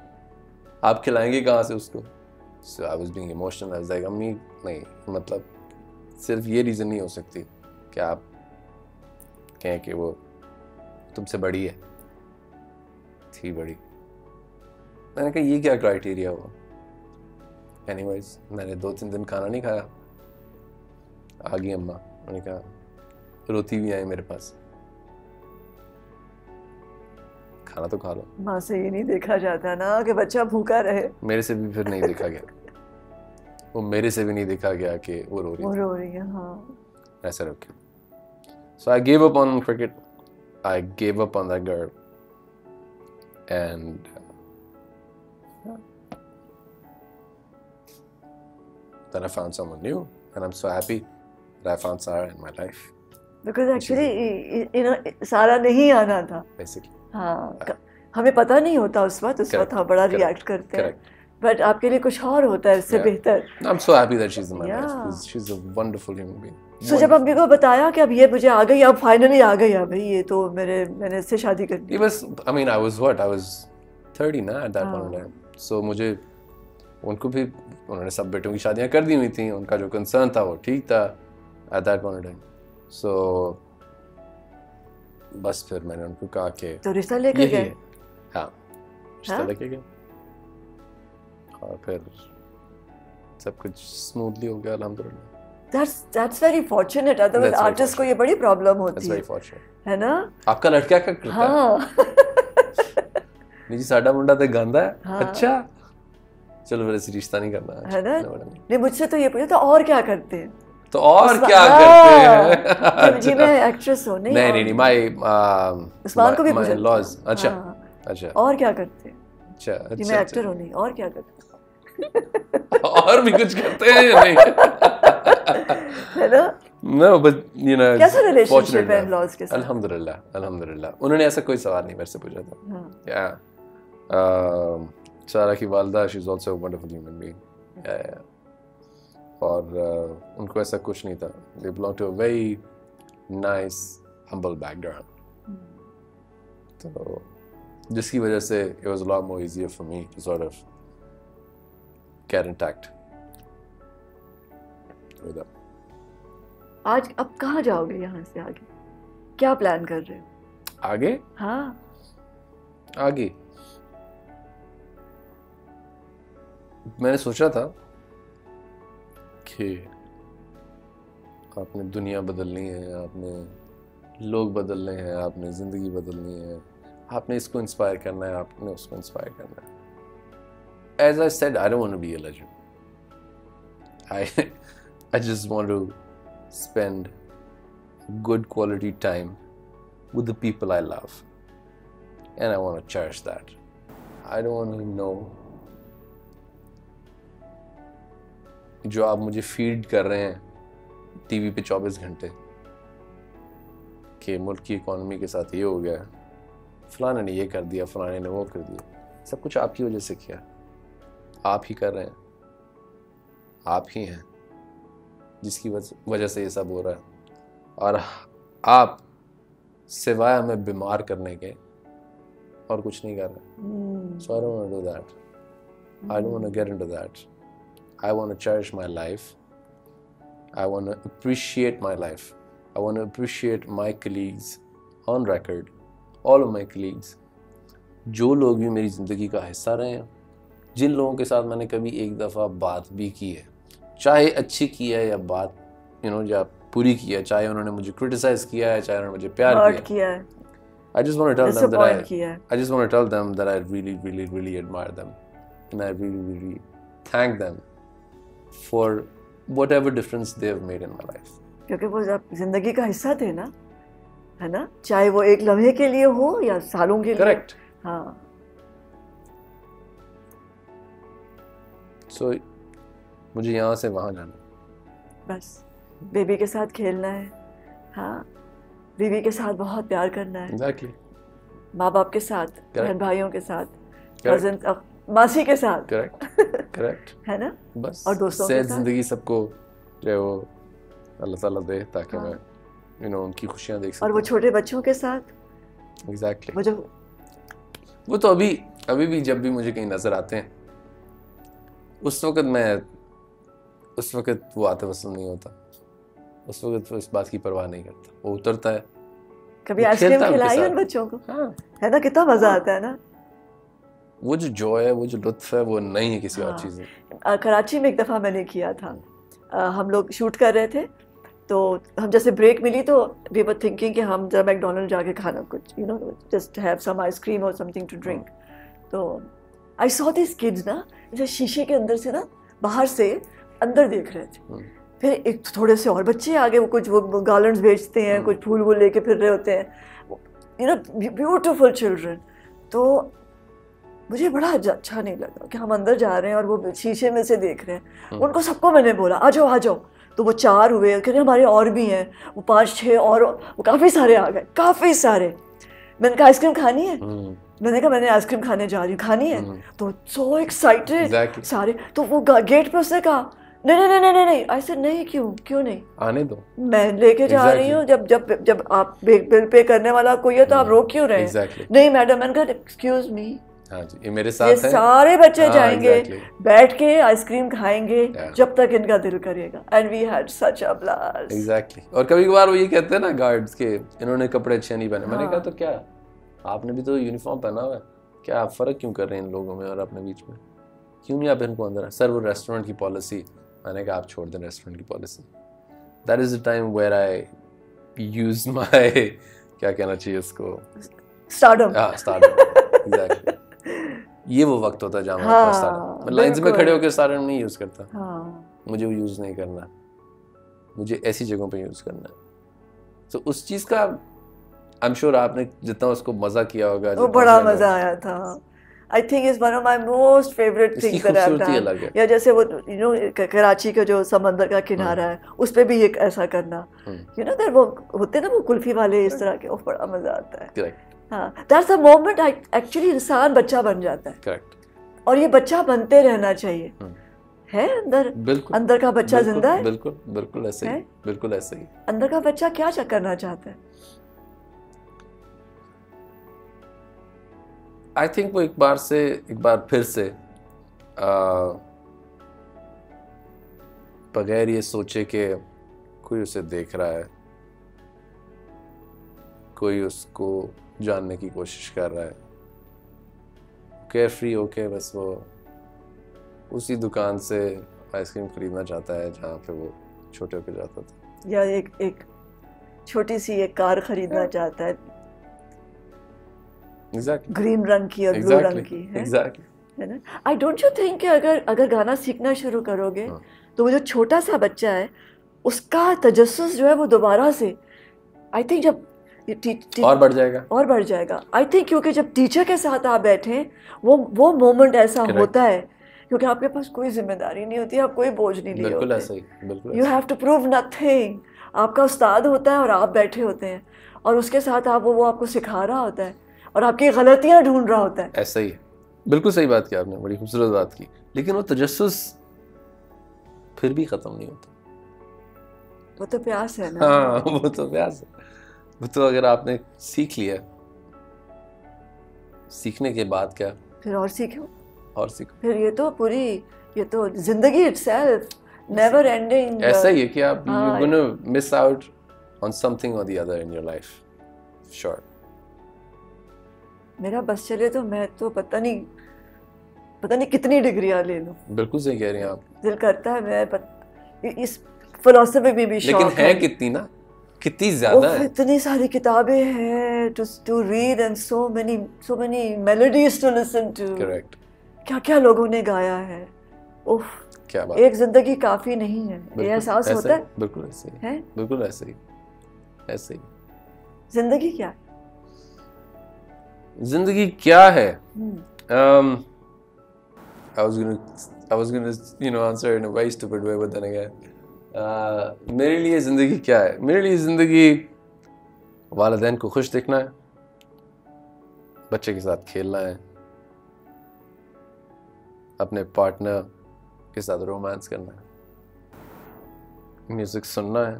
आप खिलाएंगे कहाँ से उसको? So I was being emotional. I was like अम्मी नहीं, मतलब सिर्फ ये रीज़न नहीं हो सकती कि आप कहें कि वो तुमसे बड़ी है, थी बड़ी। मैंने कहा ये क्या क्राइटेरिया हुआ? एनीवेज मैंने 2-3 दिन खाना नहीं खाया। आ गई अम्मा, मैंने कहा रोती भी आई मेरे पास, खाना तो खा लो। माँ से ये नहीं देखा जाता ना कि बच्चा भूखा रहे। मेरे से भी फिर नहीं देखा गया, वो मेरे से भी नहीं देखा गया कि वो रो रही है। हाँ, ऐसा रखे। So I gave up on cricket. I gave up on that girl. And then I found someone new, and I'm so happy that I found Sarah in my life. Because actually सारा नहीं आना था Basically. हाँ, हमें पता नहीं होता उस वक्त हम बड़ा रिएक्ट करते हैं, बट आपके लिए कुछ और होता है इससे बेहतर। I'm so happy that she's in my life. She's a wonderful human being. So जब अम्मी को बताया कि अब ये मुझे आ गई, अब फाइनली आ गई, अब ये तो मैंने इससे शादी कर ली। I mean, I was 30 ना at that point in time. So मुझे उनको भी, उन्होंने सब बेटों की शादियां कर दी हुई थी, उनका जो कंसर्न था वो ठीक था at that point in time. So बस फिर मैंने उनको कहा कि तो रिश्ता लेकर गए? हाँ, रिश्ता लेके गए और फिर सब कुछ स्मूथली हो गया अल्हम्दुलिल्लाह। That's very fortunate. Otherwise artist को ये बड़ी प्रॉब्लम होती है। That's very fortunate. है ना? आपका लड़का क्या करता है? हाँ। नहीं जी, साडा मुंडा तो गांदा है। हाँ। अच्छा, चलो मेरे से रिश्ता नहीं करना है ना? नहीं, मुझसे तो ये पूछा तो और क्या करते हैं? तो और क्या करते हैं? जी मैं एक्ट्रेस हूँ। नहीं, माय उस्मान को भी पूछा। लॉज। अच्छा। और क्या करते हैं? अच्छा। जी मैं एक्टर हूँ, नहीं और क्या करते हैं? और भी कुछ करते हैं या नहीं? है ना? No, but you know, कैसा रिलेशनशिप है इन-लॉज के साथ? अल्हम्दुलिल्लाह। उन्होंने ऐसा कोई सवाल नहीं मेरे से पूछा था। सारा की वालदा, she is also a wonderful human being. और उनको ऐसा कुछ नहीं था। They belong to a very nice, humble background. तो जिसकी वजह से it was a lot more easier for me to sort of get intact with them. आज अब कहाँ जाओगे यहाँ से आगे? क्या प्लान कर रहे हो? आगे? हाँ, आगे मैंने सोचा था कि आपने दुनिया बदलनी है, आपने लोग बदलने हैं, आपने ज़िंदगी बदलनी है, आपने इसको इंस्पायर करना है, आपने उसको इंस्पायर करना है। As I said, I don't want to be a legend. I just want to spend good quality time with the people I love, and I want to cherish that. I don't want to know जो आप मुझे feed कर रहे हैं TV पे 24 घंटे कि मुल्क की इकोनॉमी के साथ ये हो गया, फलाने ने ये कर दिया, फलाने ने वो कर दिया। सब कुछ आपकी वजह से किया, आप ही कर रहे हैं, आप ही हैं जिसकी वजह से ये सब हो रहा है। और आप सिवाय हमें बीमार करने के और कुछ नहीं कर रहे। So I don't want to do that. I don't want to get into that. I want to cherish my life. I want to appreciate my life. I want to appreciate my colleagues on record, all of my colleagues. जो लोग भी मेरी ज़िंदगी का हिस्सा रहे हैं, जिन लोगों के साथ मैंने कभी एक दफ़ा बात भी की है, चाहे अच्छी की है या बात या पूरी की है, चाहे उन्होंने मुझे क्रिटिसाइज किया है, चाहे उन्होंने मुझे प्यार किया है, I just want to tell them that I just want to tell them that I really, really, really admire them and I really, really thank them for whatever difference they have made in my life. क्योंकि वो जब जिंदगी का हिस्सा थे ना, है ना, चाहे वो एक लम्हे के लिए हो या सालों के लिए। Correct. हाँ। So मुझे यहाँ से वहाँ जाना, बस बेबी के साथ खेलना है, हाँ, बीवी के साथ बहुत प्यार करना है, Exactly. माँ बाप के साथ, बहन भाइयों के साथ, Correct. कजिन, मासी के साथ, Correct. है ना, बस और दोस्तों के सेहत साथ। जिंदगी सबको जो है वो अल्लाह ताला दे, ताकि हाँ। मैं उनकी खुशियाँ देख और वो सकूँ। छोटे बच्चों के साथ, Exactly. वो तो अभी भी जब भी मुझे कहीं नजर आते हैं, उस वक्त वो आते पसंद नहीं होता, उस वक्त वो इस बात की परवाह नहीं करता, वो उतरता है। कभी वो आइसक्रीम खेलता है उनके खिलाई साथ। उन बच्चों को, हाँ, है ना, कितना मजा आता है ना। वो जो जॉय है, वो जो लुत्फ है, वो नहीं है किसी और हाँ। चीज़ में। कराची में एक दफ़ा मैंने किया था, हम लोग शूट कर रहे थे, तो हम जैसे ब्रेक मिली तो वी वर थिंकिंग कि हम जरा मैकडोनल्ड जाके खाना कुछ, you know, just have some ice cream और समथिंग टू ड्रिंक। तो आई सॉ दिस किड्स ना, जैसे शीशे के अंदर से ना, बाहर से अंदर देख रहे थे। फिर एक थोड़े से और बच्चे आगे, वो कुछ वो गार्लैंड्स बेचते हैं, कुछ फूल वूल लेके फिर रहे होते हैं, यू नो, ब्यूटीफुल चिल्ड्रन। तो मुझे बड़ा अच्छा नहीं लगा कि हम अंदर जा रहे हैं और वो शीशे में से देख रहे हैं। उनको सबको मैंने बोला आ जाओ आ जाओ, तो वो 4 हुए, कहते हमारे और भी हैं, वो 5-6 और वो काफ़ी सारे आ गए, काफ़ी सारे। मैंने कहा आइसक्रीम खानी है, मैंने कहा मैंने आइसक्रीम खाने जा रही हूँ, खानी है, तो सो एक्साइटेड सारे। तो वो गेट पे उसने कहा नहीं नहीं नहीं नहीं नहीं, ऐसे नहीं, क्यों नहीं, आने दो, मैं लेके जा रही हूँ। जब आप बिल पे करने वाला कोई है तो आप रोक क्यों रहे हैं? नहीं मैडम, मैंने कहा एक्सक्यूज मी, हाँ जी, ये मेरे साथ है। सारे बच्चे जाएंगे, बैठ के आइसक्रीम खाएंगे जब तक इनका दिल करेगा। And we had such a blast. Exactly. और कभी कभार वो ये कहते हैं ना गार्ड्स के, इन्होंने कपड़े अच्छे नहीं पहने। मैंने कहा तो क्या, आपने भी तो यूनिफॉर्म पहना हुआ है, क्या आप फर्क क्यों कर रहे हैं इन लोगों में और अपने बीच में? क्यों नहीं आप इनको अंदर? सर वो रेस्टोरेंट की पॉलिसी। मैंने कहा आप छोड़ दें रेस्टोरेंट की policy. That is the time where I use my, क्या कहना चाहिए इसको, स्टारडम। हाँ, स्टारडम, एग्जैक्टली। ये वो वक्त होता है जहाँ मैं स्टारडम, मैं लाइंस में खड़े होकर स्टारडम नहीं यूज करता। मुझे वो यूज नहीं करना, मुझे ऐसी जगहों पे यूज करना है। तो उस चीज का आई एम श्योर आपने जितना उसको मजा किया होगा, वो बड़ा मजा आया था। I think it's one of my most favorite things that I've done. या जैसे वो you know कराची का जो समंदर का किनारा है, उस पे भी एक ऐसा करना, you know, वो होते ना वो कुल्फी वाले इस तरह के, वो बड़ा मजा आता है। Correct. हाँ, that's the moment actually इंसान बच्चा बन जाता है। Correct. और ये बच्चा बनते रहना चाहिए। है अंदर का बच्चा जिंदा है। बिल्कुल ऐसे ही, बिल्कुल ऐसे ही। अंदर का बच्चा क्या करना चाहता है? आई थिंक वो एक बार फिर से बगैर ये सोचे कि कोई उसे देख रहा है, कोई उसको जानने की कोशिश कर रहा है, केयरफ्री होके बस वो उसी दुकान से आइसक्रीम खरीदना चाहता है जहाँ पे वो छोटे होके जाता था, या एक छोटी सी एक कार खरीदना चाहता है, Exactly. ग्रीन रंग की और ब्लू रंग की है। Exactly. है ना? आई डोंट यू थिंक कि अगर गाना सीखना शुरू करोगे तो वो जो छोटा सा बच्चा है उसका तजस्सुस जो है वो दोबारा से आई थिंक जब और बढ़ जाएगा। आई थिंक क्योंकि जब टीचर के साथ आप बैठे वो मोमेंट ऐसा होता है क्योंकि आपके पास कोई जिम्मेदारी नहीं होती, आप कोई बोझ नहीं लिए बिल्कुल ऐसा ही। You have to prove nothing. आपका उस्ताद होता है और आप बैठे होते हैं और उसके साथ आप वो आपको सिखा रहा होता है और आपकी गलतियां ढूंढ रहा होता है। ऐसा ही है, बिल्कुल सही बात की आपने, बड़ी खूबसूरत बात की। लेकिन वो तजस्सुस फिर भी खत्म नहीं होता। वो तो प्यास है ना। हाँ, वो तो प्यास है। वो तो अगर आपने सीख लिया, सीखने के बाद क्या, फिर और सीखो। फिर ये तो जिंदगी इटसेल्फ नेवर एंडिंग। ऐसा ही है कि आप you're gonna miss out on something or the other in your life. Sure. मेरा बस चले तो मैं तो पता नहीं कितनी डिग्रियां ले लूं। बिल्कुल सही कह रही हैं आप। दिल करता है मैं इस फिलॉसफी में भी शौक है। लेकिन है कितनी ना, कितनी ज्यादा है। इतनी सारी किताबें हैं to read and so many melodies to listen to. Correct. क्या क्या लोगों ने गाया है। उफ, क्या बात, एक जिंदगी काफी नहीं है, ये एहसास ऐसे होता ही, बिल्कुल ऐसे ही है। बिल्कुल ऐसे ही, ऐसे ही। जिंदगी क्या है? जिंदगी क्या है? I was gonna answer in a very stupid way, but then again, मेरे लिए जिंदगी क्या है? मेरे लिए जिंदगी वालिदैन को खुश देखना है, बच्चे के साथ खेलना है, अपने पार्टनर के साथ रोमांस करना है, म्यूजिक सुनना है,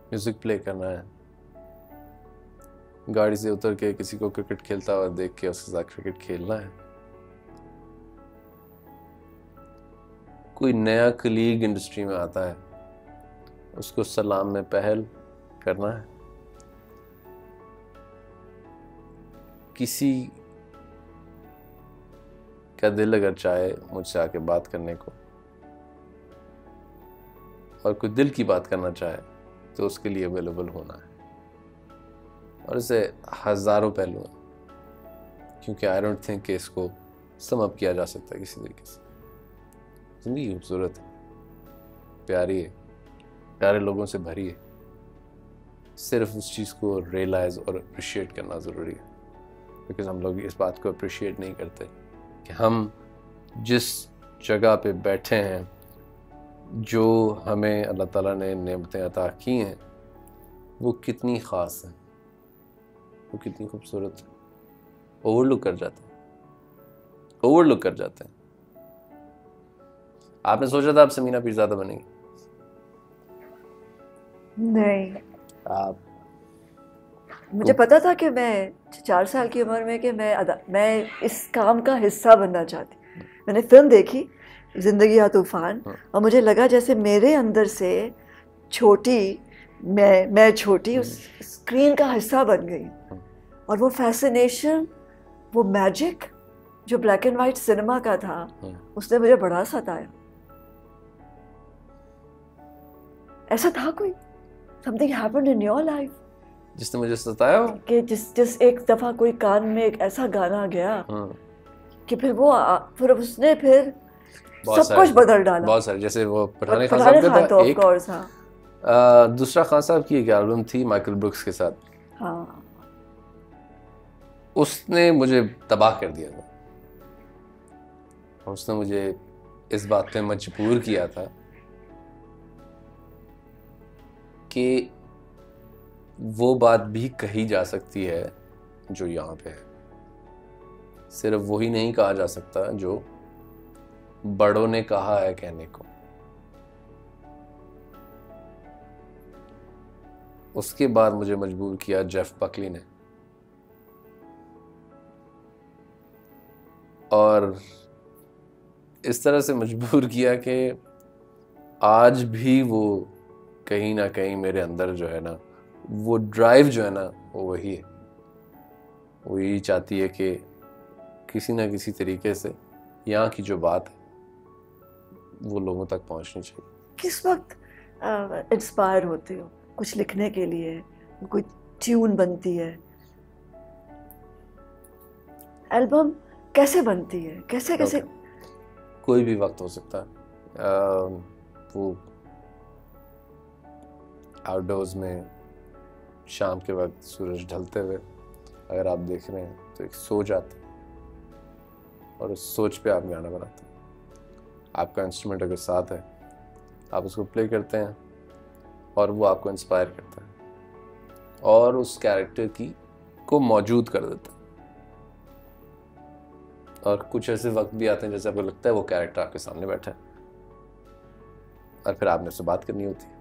म्यूजिक प्ले करना है, गाड़ी से उतर के किसी को क्रिकेट खेलता हुआ देख के उसके साथ क्रिकेट खेलना है, कोई नया कलीग इंडस्ट्री में आता है उसको सलाम में पहल करना है, किसी का दिल अगर चाहे मुझसे आके बात करने को और कोई दिल की बात करना चाहे तो उसके लिए अवेलेबल होना है। और इसे हजारों पहलू हैं, क्योंकि आई डोंट थिंक कि इसको सम अप किया जा सकता किसी तरीके से। जिंदगी खूबसूरत है, प्यारी है, प्यारे लोगों से भरी है, सिर्फ उस चीज़ को रियलाइज और अप्रिशिएट करना ज़रूरी है। बिकॉज हम लोग इस बात को अप्रिशिएट नहीं करते कि हम जिस जगह पे बैठे हैं, जो हमें अल्लाह ताला ने नेमतें अता की हैं, वो कितनी ख़ास हैं, वो कितनी खूबसूरत है। ओवरलुक कर जाते हैं, ओवरलुक कर जाते हैं। आपने सोचा था आप समीना पीरज़ादा बनेंगी? नहीं, आप, मुझे पता था कि मैं 4 साल की उम्र में कि मैं इस काम का हिस्सा बनना चाहती। मैंने फिल्म देखी जिंदगी या तूफान, और मुझे लगा जैसे मेरे अंदर से छोटी मैं छोटी उस स्क्रीन का हिस्सा बन गई। और वो फैसिनेशन, वो मैजिक जो ब्लैक एंड वाइट सिनेमा का था, उसने मुझे बड़ा सताया। ऐसा था कोई something happened in your life जिसने मुझे सताया हो? कि जिस एक दफा कोई कान में एक ऐसा गाना गया कि फिर उसने फिर सब कुछ बदल डाला। बहुत सारे, जैसे वो पठान खान साहब का था एक, दूसरा खान साहब की एक एल्बम थी माइकल ब्रुक्स के साथ, हाँ, उसने मुझे तबाह कर दिया था। उसने मुझे इस बात पे मजबूर किया था कि वो बात भी कही जा सकती है जो यहाँ पे है, सिर्फ वही नहीं कहा जा सकता जो बड़ों ने कहा है कहने को। उसके बाद मुझे मजबूर किया जेफ बकली ने, और इस तरह से मजबूर किया कि आज भी वो कहीं ना कहीं मेरे अंदर जो है ना, वो ड्राइव जो है ना, वो वही है। वो यही चाहती है कि किसी ना किसी तरीके से यहाँ की जो बात है वो लोगों तक पहुँचनी चाहिए। किस वक्त इंस्पायर होते हो कुछ लिखने के लिए? कोई ट्यून बनती है, एल्बम कैसे बनती है, कैसे कैसे? कोई भी वक्त हो सकता है। वो आउटडोर्स में शाम के वक्त सूरज ढलते हुए अगर आप देख रहे हैं तो एक सोच आती है, और उस सोच पे आप गाना बनाते हैं। आपका इंस्ट्रूमेंट अगर साथ है, आप उसको प्ले करते हैं और वो आपको इंस्पायर करता है और उस कैरेक्टर को मौजूद कर देता है। और कुछ ऐसे वक्त भी आते हैं जैसे आपको लगता है वो कैरेक्टर आपके सामने बैठा है, और फिर आपने उससे बात करनी होती है।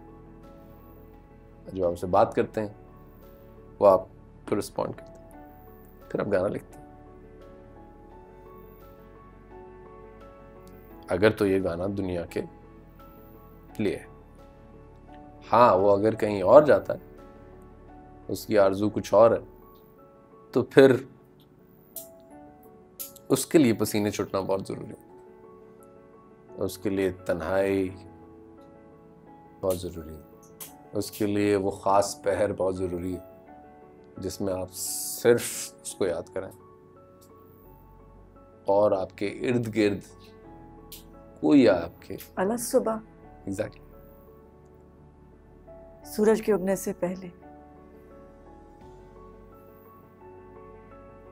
जो आप उससे बात करते हैं वो आपको रिस्पॉन्ड करते हैं, फिर आप गाना लिखते हैं। अगर तो ये गाना दुनिया के लिए है। हाँ, वो अगर कहीं और जाता है, उसकी आरज़ू कुछ और है, तो फिर उसके लिए पसीने छूटना बहुत ज़रूरी है, उसके लिए तन्हाई बहुत ज़रूरी है, उसके लिए वो ख़ास पहर बहुत ज़रूरी है जिसमें आप सिर्फ उसको याद करें। और आपके इर्द गिर्द कोई आपके अलग सुबह एग्जैक्टली सूरज के उगने से पहले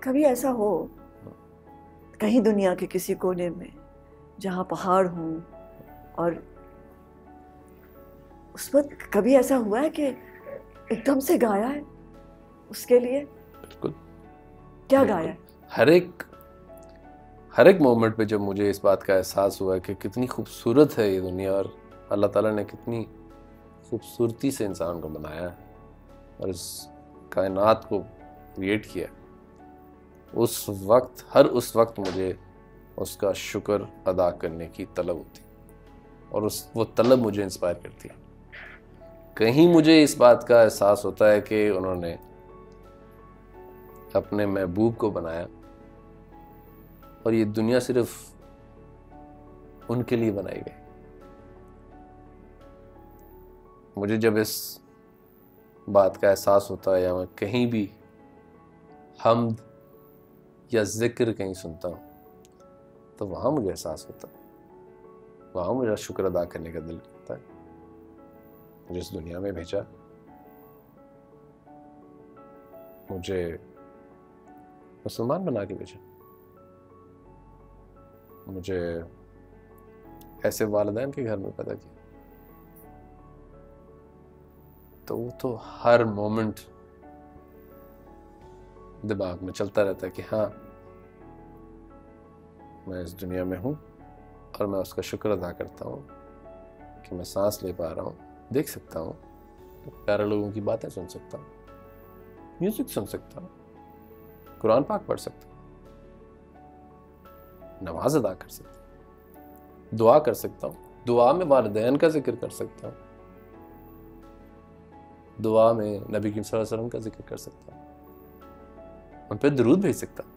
कभी ऐसा हो कहीं दुनिया के किसी कोने में जहाँ पहाड़ हों और उस वक्त कभी ऐसा हुआ है कि एकदम से गाया है उसके लिए? बिल्कुल। क्या गाया है? हर एक मोमेंट पे जब मुझे इस बात का एहसास हुआ कि कितनी खूबसूरत है ये दुनिया और अल्लाह ताला ने कितनी खूबसूरती से इंसान को बनाया है और इस कायनात को क्रिएट किया, हर उस वक्त मुझे उसका शुक्र अदा करने की तलब होती और वो तलब मुझे इंस्पायर करती है। कहीं मुझे इस बात का एहसास होता है कि उन्होंने अपने महबूब को बनाया और ये दुनिया सिर्फ उनके लिए बनाई गई। मुझे जब इस बात का एहसास होता है या मैं कहीं भी हम्द या जिक्र कहीं सुनता हूँ तो वहाँ मुझे एहसास होता है, वहाँ मुझे शुक्र अदा करने का दिल करता है मुझे इस दुनिया में भेजा, मुझे मुसलमान बना के भेजा, मुझे ऐसे वालिदैन के घर में पैदा किया। तो वो तो हर मोमेंट दिमाग में चलता रहता है कि हाँ मैं इस दुनिया में हूँ और मैं उसका शुक्र अदा करता हूँ कि मैं सांस ले पा रहा हूँ, देख सकता हूँ, प्यारे लोगों की बातें सुन सकता हूँ, म्यूजिक सुन सकता हूँ, कुरान पाक पढ़ सकता हूँ, नमाज अदा कर सकता हूँ, दुआ कर सकता हूँ, दुआ में वालिदैन का जिक्र कर सकता हूँ, दुआ में नबी सल्लल्लाहु अलैहि वसल्लम का जिक्र कर सकता हूँ, उन पे दरूद भेज सकता हूँ।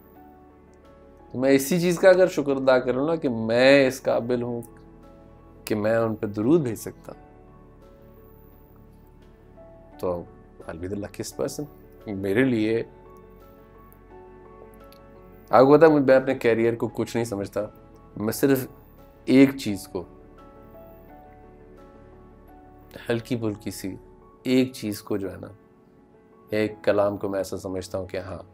तो मैं इसी चीज़ का अगर शुक्र अदा करूँ ना कि मैं इस काबिल हूँ कि मैं उन पे दरूद भेज सकता हूँ, तो I'll be the luckiest person। मेरे लिए आपको पता है मैं अपने कैरियर को कुछ नहीं समझता, मैं सिर्फ एक चीज़ को, हल्की फुल्की सी एक चीज़ को जो है ना, एक कलाम को मैं ऐसा समझता हूँ कि हाँ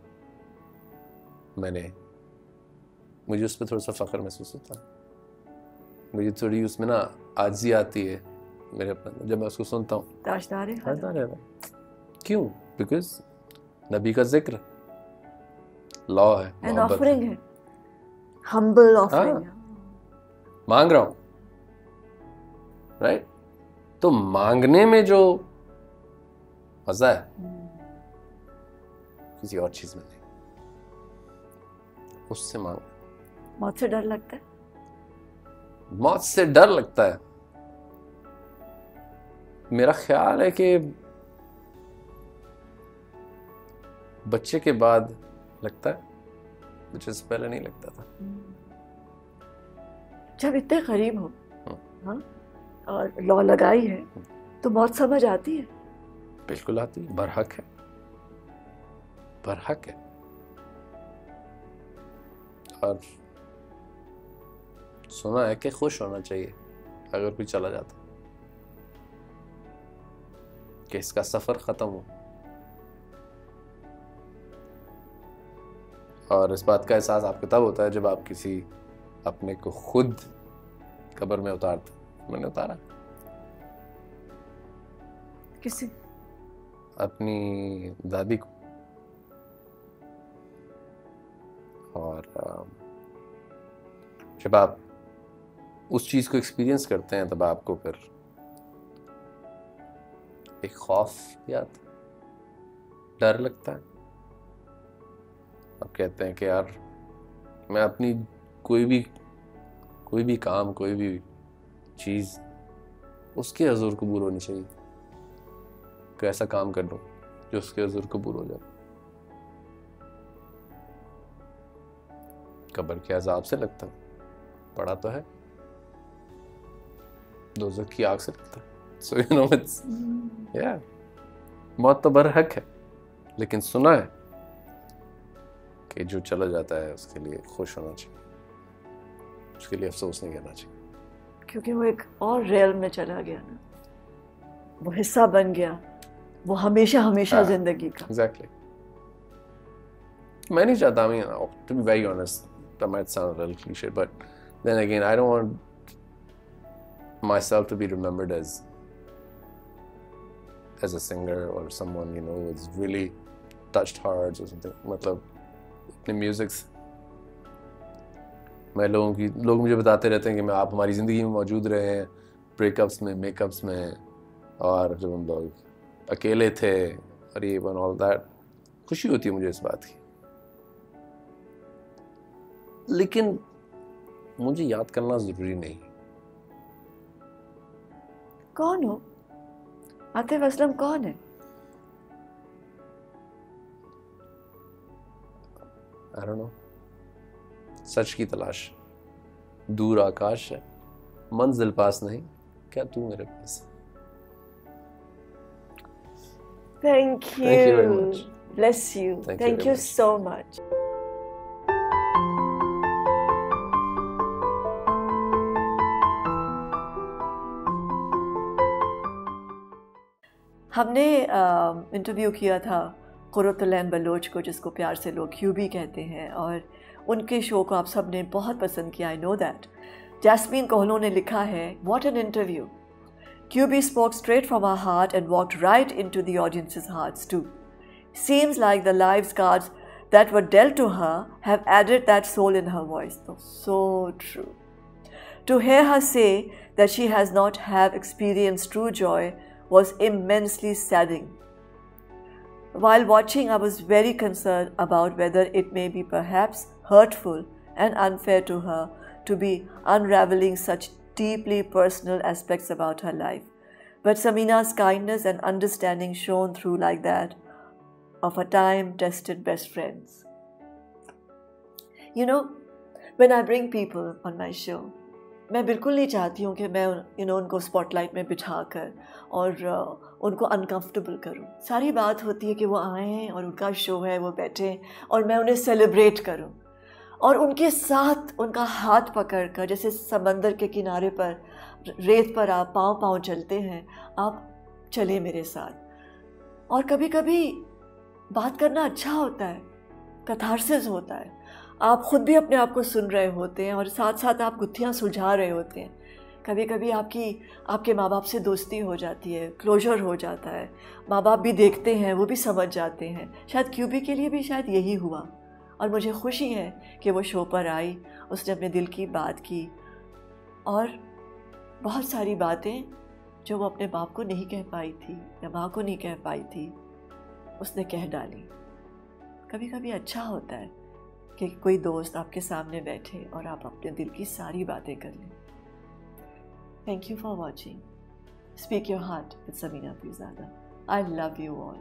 मुझे उस पर थोड़ा सा फ़ख्र महसूस होता है, मुझे थोड़ी उसमें ना आजिज़ी आती है मेरे अपने जब मैं उसको सुनता हूँ। ताजदार है क्यों? बिकॉज नबी का जिक्र लॉ है, एन ऑफरिंग है, हम्बल ऑफरिंग है, मांग रहा हूँ, राइट? तो मांगने में जो मजा है किसी और चीज में नहीं, उससे मांग। मौत से डर लगता है? मौत से डर लगता है, मेरा ख्याल है कि बच्चे के बाद लगता है, बच्चे से पहले नहीं लगता था। जब इतने करीब हो हाँ और लॉ लगाई है तो मौत समझ आती है? बिल्कुल आती है, बरहक है, बरहक है। और सुना है कि खुश होना चाहिए अगर कोई चला जाता, कि इसका सफर खत्म हो। और इस बात का एहसास आपको तब होता है जब आप किसी अपने को खुद कब्र में उतारते। मैंने उतारा किसी अपनी दादी को, और जब आप उस चीज को एक्सपीरियंस करते हैं तब आपको फिर एक खौफ भी आता, डर लगता है। आप कहते हैं कि यार मैं अपनी कोई भी काम, कोई भी चीज उसके हुजूर कबूल होनी चाहिए, कोई ऐसा काम कर दूं जो उसके हुजूर कबूल हो जाए। कब्र के अजाब से लगता है, पड़ा तो है, दोज़ख की आग से लगता है। So you know it's yeah, मौत तो बरहक है, लेकिन सुना है कि जो चला जाता है उसके लिए खुश होना चाहिए। उसके लिए अफसोस नहीं करना चाहिए, क्योंकि वो एक और रियल में चला गया ना, वो हिस्सा बन गया, वो हमेशा हमेशा जिंदगी का। एग्जैक्टली। मैं नहीं चाहता, I mean, to be very honest, that might sound a little cliche, but then again, I don't want myself to be remembered as a singer or someone, you know, who's really touched hearts or something. मतलब अपने music से मैं लोग मुझे बताते रहते हैं कि मैं आप हमारी ज़िंदगी में मौजूद रहे हैं, ब्रेकअप्स में, मेकअप्स में, और जब हम लोग अकेले थे और ये वन ऑल दैट। खुशी होती है मुझे इस बात की, लेकिन मुझे याद करना ज़रूरी नहीं। कौन हो आतिफ असलम, कौन है? I don't know. सच की तलाश, दूर आकाश है, मंजिल पास नहीं, क्या तू मेरे पास? Thank you. Thank you very much. Bless you. Thank you so much. हमने इंटरव्यू किया था कुर्रतुल-ऐन बलोच को, जिसको प्यार से लोग क्यूबी कहते हैं, और उनके शो को आप सब ने बहुत पसंद किया, आई नो दैट। जैस्मीन कोहलो ने लिखा है, व्हाट एन इंटरव्यू, क्यूबी spoke straight from her heart and walked right into the audience's hearts too. Seems like the life cards that were dealt to her have added that soul in her voice. So true. To hear her say that she has not have experienced true joy was immensely saddening. While watching, I was very concerned about whether it may be perhaps hurtful and unfair to her to be unraveling such deeply personal aspects about her life. But Samina's kindness and understanding shone through like that of a time-tested best friends. You know, when I bring people on my show, मैं बिल्कुल नहीं चाहती हूँ कि मैं उनको spotlight में बिठाकर और उनको अनकंफर्टेबल करूँ। सारी बात होती है कि वो आए हैं और उनका शो है, वो बैठे और मैं उन्हें सेलिब्रेट करूँ और उनके साथ उनका हाथ पकड़कर, जैसे समंदर के किनारे पर रेत पर आप पाँव चलते हैं, आप चले मेरे साथ। और कभी कभी बात करना अच्छा होता है, कैथार्सिस होता है, आप खुद भी अपने आप को सुन रहे होते हैं और साथ साथ आप गुत्थियाँ सुलझा रहे होते हैं। कभी कभी आपके माँ बाप से दोस्ती हो जाती है, क्लोजर हो जाता है, माँ बाप भी देखते हैं, वो भी समझ जाते हैं। शायद क्यूबी के लिए भी शायद यही हुआ, और मुझे खुशी है कि वो शो पर आई, उसने अपने दिल की बात की और बहुत सारी बातें जो वो अपने बाप को नहीं कह पाई थी या माँ को नहीं कह पाई थी, उसने कह डाली। कभी कभी अच्छा होता है कि कोई दोस्त आपके सामने बैठे और आप अपने दिल की सारी बातें कर लें। Thank you for watching. Speak your heart with Samina Pirzada. I love you all.